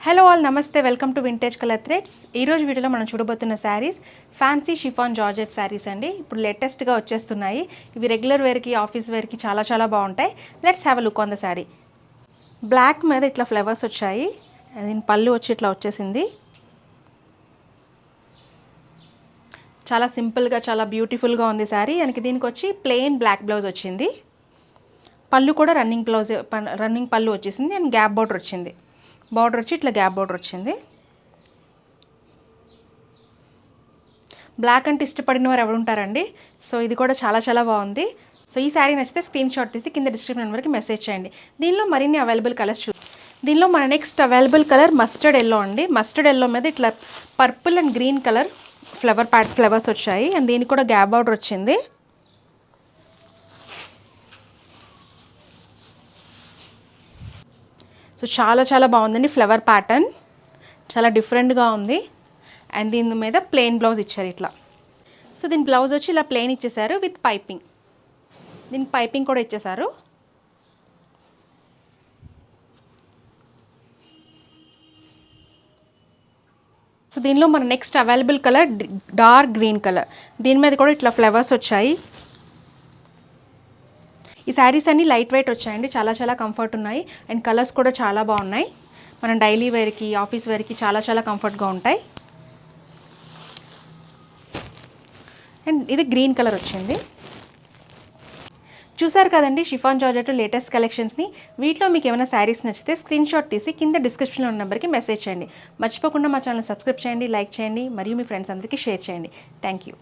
Hello all, నమస్తే. Welcome to vintage colour threads. ఈరోజు వీడియోలో మనం చూడబోతున్న saris fancy chiffon georgette saris అండి. ఇప్పుడు లేటెస్ట్గా వచ్చేస్తున్నాయి. ఇవి రెగ్యులర్ వేర్కి, ఆఫీస్ వేర్కి చాలా బాగుంటాయి. Let's have a look on the sari. Black మీద ఇట్లా ఫ్లవర్స్ వచ్చాయి. దీని పళ్ళు వచ్చి ఇట్లా వచ్చేసింది. చాలా సింపుల్గా, చాలా బ్యూటిఫుల్గా ఉంది శారీ. దీనికి వచ్చి ప్లెయిన్ బ్లాక్ బ్లౌజ్ వచ్చింది. పళ్ళు కూడా రన్నింగ్ పళ్ళు వచ్చేసింది అండ్ గ్యాప్ బార్డర్ వచ్చింది. బార్డర్ వచ్చి ఇట్లా గ్యాప్ బార్డర్ వచ్చింది. బ్లాక్ అంటే ఇష్టపడిన వారు ఎవరు ఉంటారండి. సో ఇది కూడా చాలా బాగుంది. సో ఈ శారీ నచ్చితే స్క్రీన్ షాట్ తీసి కింద డిస్క్రిప్షన్ నెంబర్కి మెసేజ్ చేయండి. దీనిలో మరిన్ని అవైలబుల్ కలర్స్ దీనిలో మన next available colour mustard yellow అండి. మస్టర్డ్ ఎల్లో మీద ఇట్లా purple and green colour flowers వచ్చాయి అండ్ దీనికి కూడా గ్యాప్ బార్డర్ వచ్చింది. సో చాలా బాగుందండి. ఫ్లవర్ ప్యాటర్న్ చాలా డిఫరెంట్గా ఉంది అండ్ దీని మీద ప్లెయిన్ బ్లౌజ్ ఇచ్చారు ఇట్లా. సో దీని బ్లౌజ్ వచ్చి ఇలా ప్లెయిన్ ఇచ్చేసారు విత్ పైపింగ్. దీనికి పైపింగ్ కూడా ఇచ్చేసారు. సో దీనిలో మన next available colour dark green colour. దీని మీద కూడా ఇట్లా ఫ్లవర్స్ వచ్చాయి. ఈ శారీస్ అన్నీ లైట్ వెయిట్ వచ్చాయండి. చాలా కంఫర్ట్ ఉన్నాయి అండ్ కలర్స్ కూడా చాలా బాగున్నాయి. మనం డైలీ వేర్కి, ఆఫీస్ వేర్కి చాలా కంఫర్ట్గా ఉంటాయి. అండ్ ఇది గ్రీన్ కలర్ వచ్చింది. చూసారు కదండి షిఫాన్ జార్జెట్ లేటెస్ట్ కలెక్షన్స్ని. వీటిలో మీకు ఏమైనా శారీస్ నచ్చితే స్క్రీన్ షాట్ తీసి కింద డిస్క్రిప్షన్లో ఉన్న నెంబర్కి మెసేజ్ చేయండి. మర్చిపోకుండా మా ఛానల్ సబ్స్క్రైబ్ చేయండి, లైక్ చేయండి మరియు మీ ఫ్రెండ్స్ అందరికీ షేర్ చేయండి. Thank you.